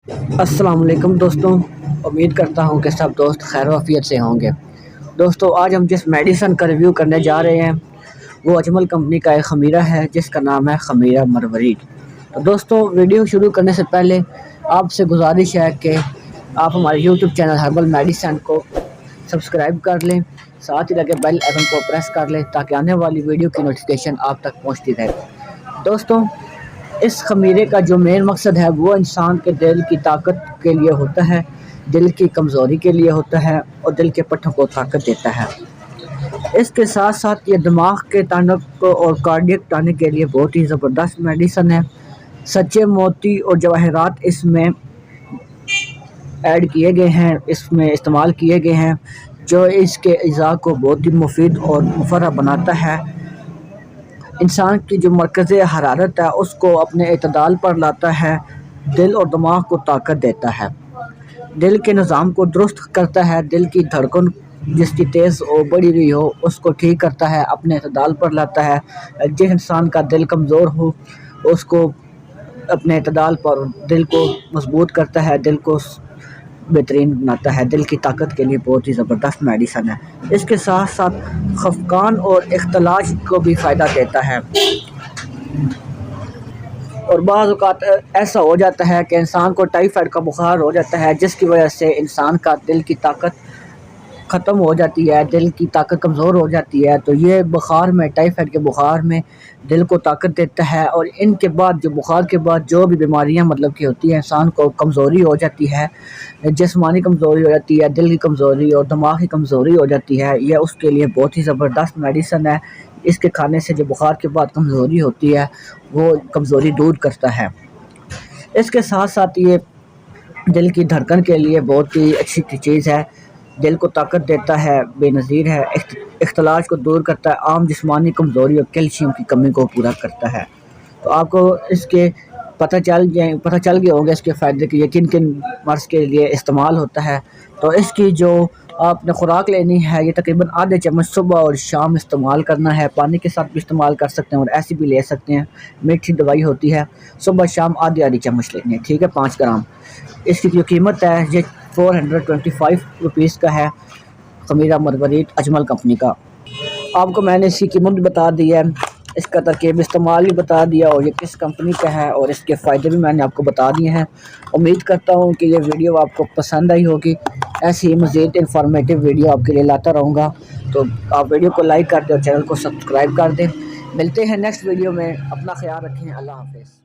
السلام علیکم دوستوں، امید کرتا ہوں کہ سب دوست خیر و عافیت سے ہوں گے۔ دوستوں، آج ہم جس میڈیسن کا ریویو کرنے جا رہے ہیں وہ اجمل کمپنی کا ایک خمیرہ ہے جس کا نام ہے خمیرہ مروارید۔ تو دوستوں، ویڈیو شروع کرنے سے پہلے آپ سے گزارش ہے کہ آپ ہمارے یوٹیوب چینل ہربل میڈیسن کو سبسکرائب کر لیں، ساتھ ہی لگے بیل آئیکن کو پریس کر لیں تاکہ آنے والی ویڈیو کی نوٹیفیکیشن آپ تک پہنچتی رہے۔ دوستوں، اس خمیرے کا جو مین مقصد ہے وہ انسان کے دل کی طاقت کے لیے ہوتا ہے، دل کی کمزوری کے لیے ہوتا ہے اور دل کے پٹھوں کو طاقت دیتا ہے۔ اس کے ساتھ ساتھ یہ دماغ کے ٹانک اور کارڈیک ٹانک کے لیے بہت ہی زبردست میڈیسن ہے۔ سچے موتی اور جواہرات اس میں ایڈ کیے گئے ہیں، اس میں استعمال کیے گئے ہیں جو اس کے اعضاء کو بہت ہی مفید اور مفرح بناتا ہے۔ انسان کی جو مرکز حرارت ہے اس کو اپنے اعتدال پر لاتا ہے، دل اور دماغ کو طاقت دیتا ہے، دل کے نظام کو درست کرتا ہے، دل کی دھڑکن جس کی تیز ہو بڑھی ہوئی ہو اس کو ٹھیک کرتا ہے، اپنے اعتدال پر لاتا ہے۔ جس انسان کا دل کمزور ہو اس کو اپنے اعتدال پر دل کو مضبوط کرتا ہے، دل کو بہترین بناتا ہے، دل کی طاقت کے لیے بہت ہی زبردست میڈیسن ہے۔ اس کے ساتھ ساتھ خفقان اور اختلاج کو بھی فائدہ دیتا ہے، اور بعض اوقات ایسا ہو جاتا ہے کہ انسان کو ٹائیفائڈ کا بخار ہو جاتا ہے جس کی وجہ سے انسان کا دل کی طاقت ختم ہو جاتی ہے، دل کی طاقت کمزور ہو جاتی ہے۔ تو یہ بخار میں، ٹائیفائڈ کے بخار میں دل کو طاقت دیتا ہے، اور ان کے بعد جو بخار کے بعد جو بھی بیماریاں مطلب کہ ہوتی ہیں، انسان کو کمزوری ہو جاتی ہے، جسمانی کمزوری ہو جاتی ہے، دل کی کمزوری اور دماغ کی کمزوری ہو جاتی ہے، یہ اس کے لیے بہت ہی زبردست میڈیسن ہے۔ اس کے کھانے سے جو بخار کے بعد کمزوری ہوتی ہے وہ کمزوری دور کرتا ہے۔ اس کے ساتھ ساتھ یہ دل کی دھڑکن کے لیے بہت ہی اچھی چیز ہے، دل کو طاقت دیتا ہے، بے نظیر ہے، اختلاج کو دور کرتا ہے، عام جسمانی کمزوری اور کیلشیم کی کمی کو پورا کرتا ہے۔ تو آپ کو اس کے پتہ چل گئے ہوں گے اس کے فائدے کہ یہ کن کن مرض کے لیے استعمال ہوتا ہے۔ تو اس کی جو آپ نے خوراک لینی ہے، یہ تقریباً آدھے چمچ صبح اور شام استعمال کرنا ہے، پانی کے ساتھ بھی استعمال کر سکتے ہیں اور ایسی بھی لے سکتے ہیں، میٹھی دوائی ہوتی ہے، صبح شام آدھی چمچ لینی ہے، ٹھیک ہے، 5 گرام۔ اس کی جو قیمت ہے یہ 425 روپیز کا ہے، خمیرہ مروارید اجمل کمپنی کا۔ آپ کو میں نے اس کی قیمت بھی بتا دی ہے، اس کا ترکیب استعمال بھی بتا دیا اور یہ کس کمپنی کا ہے اور اس کے فائدے بھی میں نے آپ کو بتا دیے ہیں۔ امید کرتا ہوں کہ یہ ویڈیو آپ کو پسند آئی ہوگی، ایسی ہی مزید انفارمیٹیو ویڈیو آپ کے لیے لاتا رہوں گا۔ تو آپ ویڈیو کو لائک کر دیں اور چینل کو سبسکرائب کر دیں۔ ملتے ہیں نیکسٹ ویڈیو میں، اپنا خیال رکھیں، اللہ حافظ۔